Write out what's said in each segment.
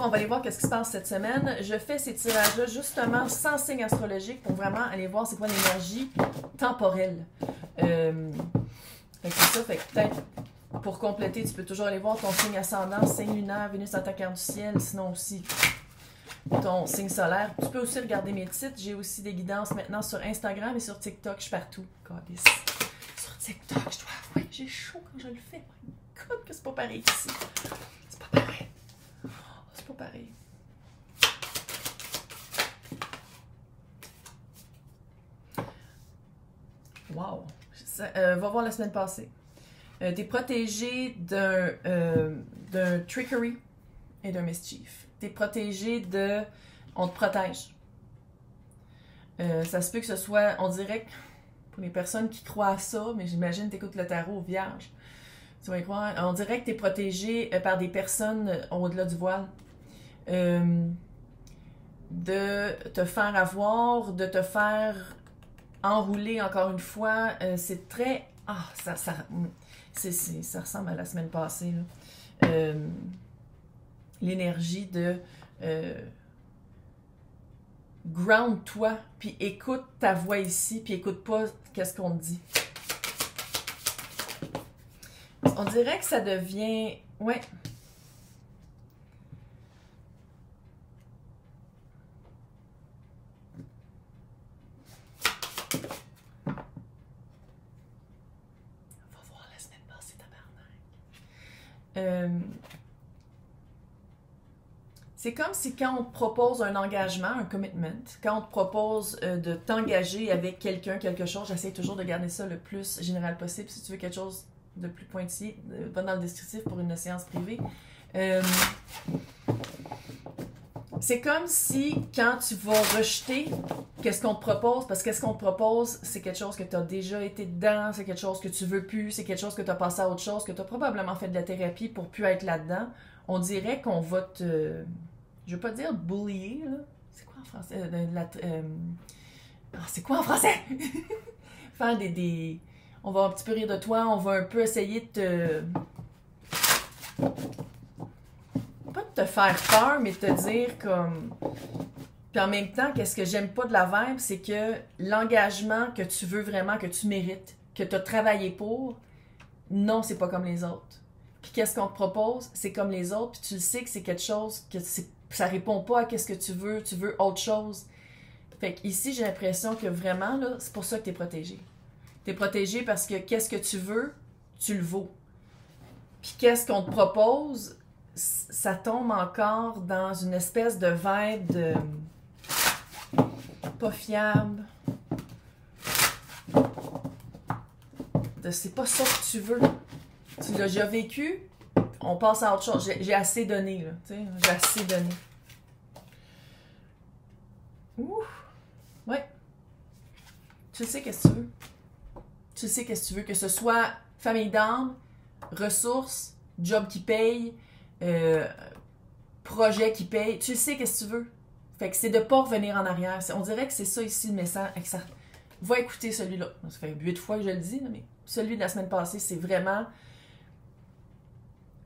on va aller voir qu'est-ce qui se passe cette semaine. Je fais ces tirages-là justement sans signe astrologique pour vraiment aller voir c'est quoi l'énergie temporelle. Fait que c'est ça, fait que peut-être pour compléter, tu peux toujours aller voir ton signe ascendant, signe lunaire, Vénus dans ta carte du ciel, sinon aussi ton signe solaire. Tu peux aussi regarder mes titres. J'ai aussi des guidances maintenant sur Instagram et sur TikTok. Je suis partout. Calice. Sur TikTok, je dois avouer, j'ai chaud quand je le fais. My God, que c'est pas pareil ici. C'est pas pareil. Oh, c'est pas pareil. Wow. Va voir la semaine passée. T'es protégé d'un trickery et d'un mischief. T'es protégé de... On te protège. Ça se peut que ce soit... On dirait que pour les personnes qui croient à ça, mais j'imagine que t'écoutes le tarot vierge. Tu vas y croire. On dirait que t'es protégé par des personnes au-delà du voile. De te faire avoir, de te faire enrouler encore une fois. C'est très... Ah, ça ressemble à la semaine passée, là. L'énergie de ground-toi, puis écoute ta voix ici, puis écoute pas qu'est-ce qu'on te dit. On dirait que ça devient... Ouais. C'est comme si quand on te propose un engagement, un commitment, quand on te propose de t'engager avec quelqu'un, quelque chose, j'essaie toujours de garder ça le plus général possible. Si tu veux quelque chose de plus pointillé, pas dans le descriptif pour une séance privée. C'est comme si quand tu vas rejeter qu'est-ce qu'on te propose, parce que qu'est-ce qu'on te propose, c'est quelque chose que tu as déjà été dedans, c'est quelque chose que tu veux plus, c'est quelque chose que tu as passé à autre chose, que tu as probablement fait de la thérapie pour plus être là-dedans. On dirait qu'on va te... Je veux pas dire bullier, là. C'est quoi en français? C'est quoi en français? Faire des... On va un petit peu rire de toi, on va un peu essayer de te... Pas de te faire peur, mais de te dire comme... Puis en même temps, qu'est-ce que j'aime pas de la vibe, c'est que l'engagement que tu veux vraiment, que tu mérites, que tu as travaillé pour, non, c'est pas comme les autres. Puis qu'est-ce qu'on te propose, c'est comme les autres, puis tu le sais que c'est quelque chose que ça répond pas à qu'est-ce que tu veux autre chose. Fait qu'ici, j'ai l'impression que vraiment, là, c'est pour ça que t'es protégé. T'es protégé parce que qu'est-ce que tu veux, tu le vaux. Puis qu'est-ce qu'on te propose, ça tombe encore dans une espèce de vibe de... pas fiable. De c'est pas ça que tu veux. Tu l'as déjà vécu, on passe à autre chose. J'ai assez donné, là. Tu sais, j'ai assez donné. Ouh! Ouais. Tu sais qu'est-ce que tu veux. Tu sais qu'est-ce que tu veux. Que ce soit famille d'âme, ressources, job qui paye, projet qui paye. Tu sais qu'est-ce que tu veux. Fait que c'est de pas revenir en arrière. On dirait que c'est ça ici le message. Va écouter celui-là. Ça fait 8 fois que je le dis, là, mais celui de la semaine passée, c'est vraiment...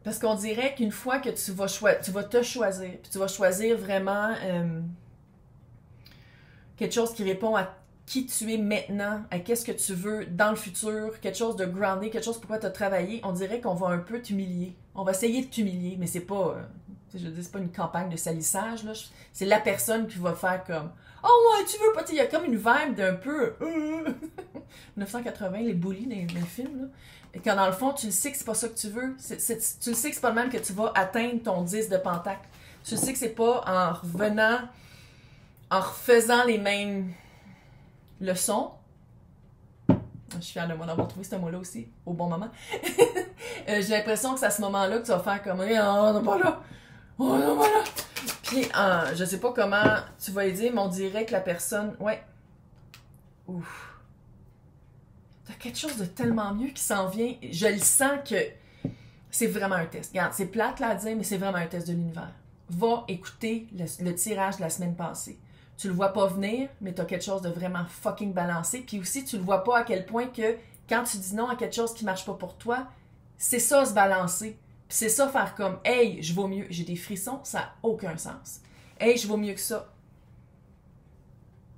Parce qu'on dirait qu'une fois que tu vas te choisir, puis tu vas choisir vraiment quelque chose qui répond à qui tu es maintenant, à qu'est-ce que tu veux dans le futur, quelque chose de groundé, quelque chose pour quoi tu as travaillé, on dirait qu'on va un peu t'humilier. On va essayer de t'humilier, mais c'est pas... je veux dire, c'est pas une campagne de salissage, là. C'est la personne qui va faire comme... Oh ouais, tu veux pas... Il y a comme une vibe d'un peu... 1980, les bullies dans le film, là. Et quand dans le fond, tu le sais que c'est pas ça que tu veux. Tu le sais que c'est pas le même que tu vas atteindre ton 10 de pentacle. Tu le sais que c'est pas en revenant, en refaisant les mêmes leçons. Je suis fière de moi d'avoir trouvé ce mot-là aussi, au bon moment. J'ai l'impression que c'est à ce moment-là que tu vas faire comme « Oh, non, pas là! Oh, non, pas là! » Puis, je sais pas comment tu vas aider, mais on dirait que la personne... Ouais. Ouf. T'as quelque chose de tellement mieux qui s'en vient. Je le sens que c'est vraiment un test. Regarde, c'est plate là à dire, mais c'est vraiment un test de l'univers. Va écouter le tirage de la semaine passée. Tu le vois pas venir, mais t'as quelque chose de vraiment fucking balancé. Puis aussi, tu le vois pas à quel point que quand tu dis non à quelque chose qui marche pas pour toi, c'est ça se balancer. Puis c'est ça, faire comme, hey, je vaux mieux. J'ai des frissons, ça n'a aucun sens. Hey, je vaux mieux que ça.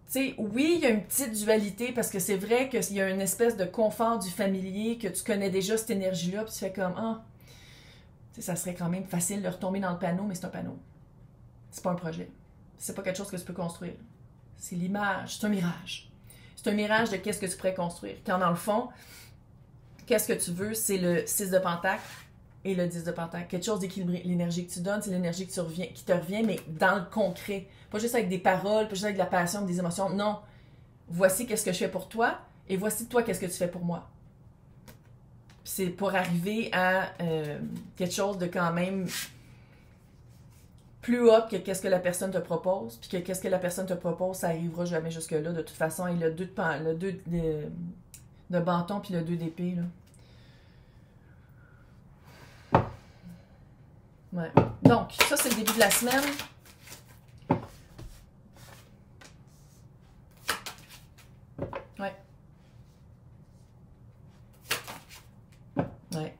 Tu sais, oui, il y a une petite dualité parce que c'est vrai qu'il y a une espèce de confort du familier, que tu connais déjà cette énergie-là, puis tu fais comme, ah, tu sais, ça serait quand même facile de retomber dans le panneau, mais c'est un panneau. C'est pas un projet. C'est pas quelque chose que tu peux construire. C'est l'image, c'est un mirage. C'est un mirage de qu'est-ce que tu pourrais construire. Quand dans le fond, qu'est-ce que tu veux, c'est le 6 de pentacle et le 10 de pentacle. Quelque chose d'équilibré. L'énergie que tu donnes, c'est l'énergie qui te revient, mais dans le concret. Pas juste avec des paroles, pas juste avec de la passion, des émotions. Non. Voici qu'est-ce que je fais pour toi et voici toi qu'est-ce que tu fais pour moi. C'est pour arriver à quelque chose de quand même plus haut que qu'est-ce que la personne te propose, puis que qu'est-ce que la personne te propose, ça arrivera jamais jusque-là. De toute façon, il a le 2 de bâton puis le 2 d'épée, là. Ouais. Donc, ça, c'est le début de la semaine. Ouais. Ouais.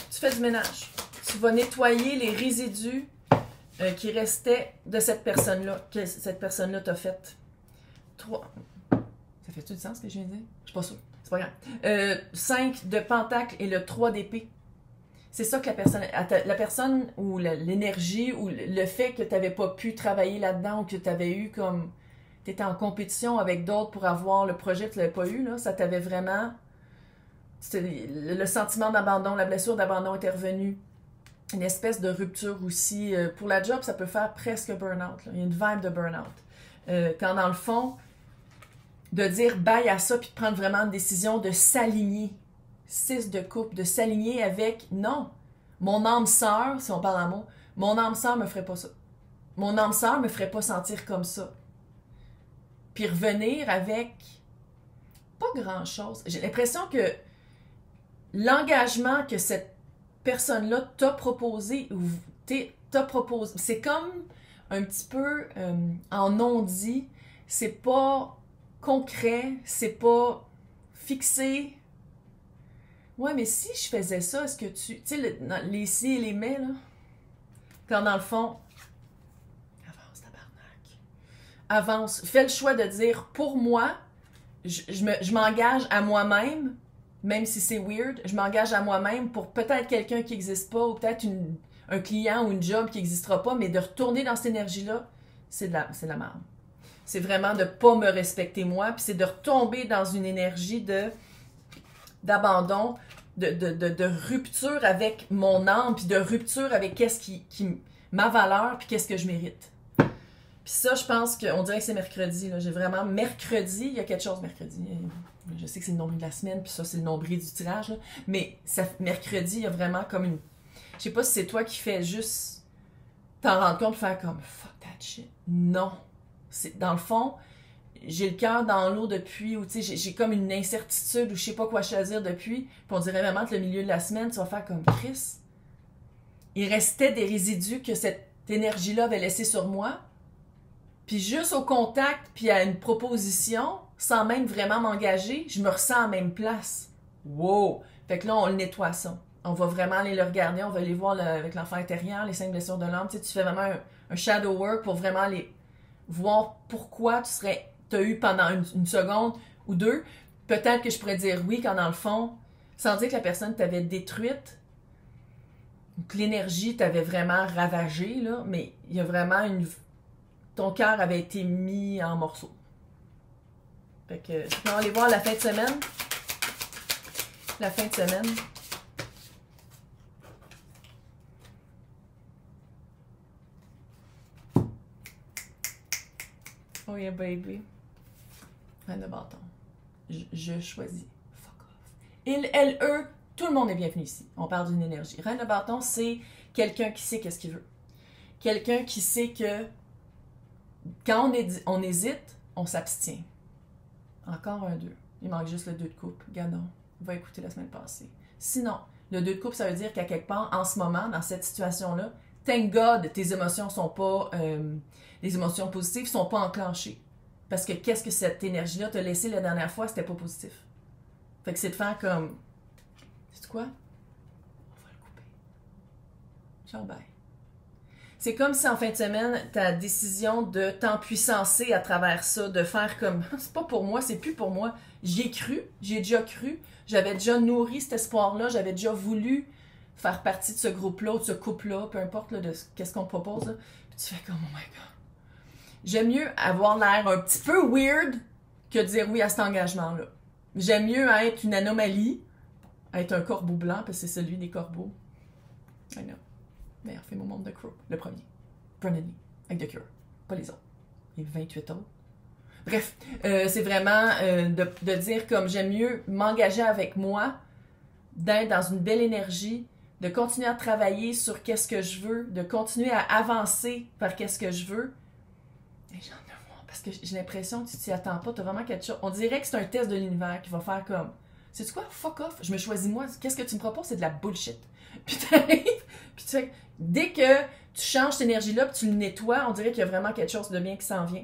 Tu fais du ménage. Tu vas nettoyer les résidus qui restaient de cette personne-là, que cette personne-là t'a fait. 3. Ça fait-tu du sens ce que je viens de dire? Je suis pas sûre. C'est pas grave. 5 de pentacle et le 3 d'épée. C'est ça que la personne ou l'énergie ou le fait que tu n'avais pas pu travailler là-dedans ou que tu avais eu comme... Tu étais en compétition avec d'autres pour avoir le projet que tu n'avais pas eu, là, ça t'avait vraiment... Le sentiment d'abandon, la blessure d'abandon était revenue. Une espèce de rupture aussi. Pour la job, ça peut faire presque burn-out. Il y a une vibe de burn-out. Quand dans le fond, de dire bye à ça puis de prendre vraiment une décision de s'aligner. 6 de coupe, de s'aligner avec non. Mon âme sœur, si on parle en mots, mon âme sœur me ferait pas ça. Mon âme sœur me ferait pas sentir comme ça. Puis revenir avec pas grand-chose. J'ai l'impression que l'engagement que cette personne-là t'a proposé, ou t'a proposé, c'est comme un petit peu en non-dit, c'est pas concret, c'est pas fixé. Ouais, mais si je faisais ça, est-ce que tu... Tu sais, les si et les mais, là, quand dans le fond, avance, tabarnak. Avance. Fais le choix de dire, pour moi, je m'engage à moi-même, même si c'est weird, je m'engage à moi-même pour peut-être quelqu'un qui n'existe pas, ou peut-être un client ou une job qui n'existera pas, mais de retourner dans cette énergie-là, c'est de la merde. C'est vraiment de ne pas me respecter moi, puis c'est de retomber dans une énergie d'abandon, de rupture avec mon âme, puis de rupture avec qu'est-ce qui ma valeur, puis qu'est-ce que je mérite. Puis ça, je pense qu'on dirait que c'est mercredi. J'ai vraiment mercredi, il y a quelque chose mercredi. Je sais que c'est le nombril de la semaine, puis ça, c'est le nombril du tirage. Là. Mais mercredi, il y a vraiment comme une... Je sais pas si c'est toi qui fais juste t'en rendre compte et faire comme fuck that shit. Non. Dans le fond, j'ai le cœur dans l'eau depuis, ou tu sais, j'ai comme une incertitude, ou je sais pas quoi choisir depuis. Puis on dirait vraiment que le milieu de la semaine, tu vas faire comme Chris. Il restait des résidus que cette énergie-là avait laissé sur moi. Puis juste au contact, puis à une proposition, sans même vraiment m'engager, je me ressens en même place. Wow! Fait que là, on le nettoie ça. On va vraiment aller le regarder, on va aller voir avec l'enfant intérieur, les 5 blessures de l'âme. Tu sais, tu fais vraiment un shadow work pour vraiment aller voir pourquoi t'as eu pendant une seconde ou deux. Peut-être que je pourrais dire oui quand dans le fond, sans dire que la personne t'avait détruite, ou que l'énergie t'avait vraiment ravagée, là, mais il y a vraiment ton cœur avait été mis en morceaux. Fait que, on va aller voir la fin de semaine. La fin de semaine. Oh yeah, baby. Reine de bâton. Je choisis. Fuck off. Il, elle, eux, tout le monde est bienvenu ici. On parle d'une énergie. Reine de bâton, c'est quelqu'un qui sait qu'est-ce qu'il veut. Quelqu'un qui sait que quand on hésite, on s'abstient. Encore un 2. Il manque juste le 2 de coupe. Gadon. Va écouter la semaine passée. Sinon, le 2 de coupe, ça veut dire qu'à quelque part, en ce moment, dans cette situation-là, thank God, tes émotions sont pas... les émotions positives sont pas enclenchées. Parce que qu'est-ce que cette énergie-là t'a laissé la dernière fois, c'était pas positif. Fait que c'est de faire comme, sais-tu quoi? On va le couper. Ciao, bye. C'est comme si en fin de semaine, ta décision de t'empuissancer à travers ça, de faire comme, c'est pas pour moi, c'est plus pour moi. J'y ai cru, j'y ai déjà cru, j'avais déjà nourri cet espoir-là, j'avais déjà voulu faire partie de ce groupe-là ou de ce couple-là, peu importe là, de qu'est-ce qu'on te propose. Là. Puis tu fais comme, oh my God. J'aime mieux avoir l'air un petit peu weird que de dire oui à cet engagement-là. J'aime mieux être une anomalie, être un corbeau blanc, parce que c'est celui des corbeaux. I know. Meilleur film au monde de Crow. Le premier. Brennan, avec The Cure. Pas les autres. Les 28 autres. Bref, c'est vraiment de dire comme j'aime mieux m'engager avec moi, d'être dans une belle énergie, de continuer à travailler sur qu'est-ce que je veux, de continuer à avancer vers qu'est-ce que je veux. Et j'ai hâte de voir, parce que j'ai l'impression que tu t'y attends pas, t'as vraiment quelque chose. On dirait que c'est un test de l'univers qui va faire comme, sais-tu quoi, fuck off, je me choisis moi, qu'est-ce que tu me proposes, c'est de la bullshit. Puis t'arrives, puis tu fais, dès que tu changes cette énergie-là, puis tu le nettoies, on dirait qu'il y a vraiment quelque chose de bien qui s'en vient.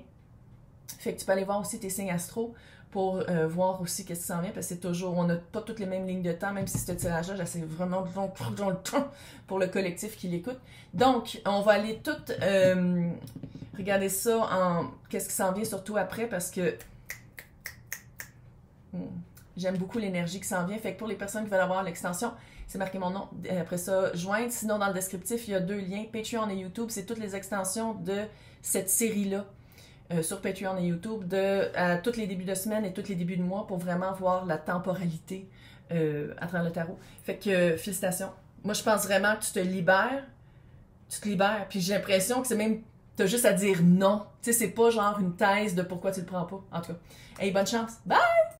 Fait que tu peux aller voir aussi tes signes astro pour voir aussi qu'est-ce qui s'en vient, parce que c'est toujours, on n'a pas toutes les mêmes lignes de temps, même si ce tirage-là, j'essaie vraiment de prendre dans le temps pour le collectif qui l'écoute. Donc, on va aller tout regarder ça en qu'est-ce qui s'en vient, surtout après, parce que j'aime beaucoup l'énergie qui s'en vient. Fait que pour les personnes qui veulent avoir l'extension, c'est marqué mon nom. Après ça, joindre. Sinon, dans le descriptif, il y a 2 liens, Patreon et YouTube. C'est toutes les extensions de cette série-là sur Patreon et YouTube à tous les débuts de semaine et tous les débuts de mois pour vraiment voir la temporalité à travers le tarot. Fait que, félicitations. Moi, je pense vraiment que tu te libères. Tu te libères. Puis j'ai l'impression que c'est même, t'as juste à dire non. Tu sais, c'est pas genre une thèse de pourquoi tu le prends pas. En tout cas, hey, bonne chance. Bye!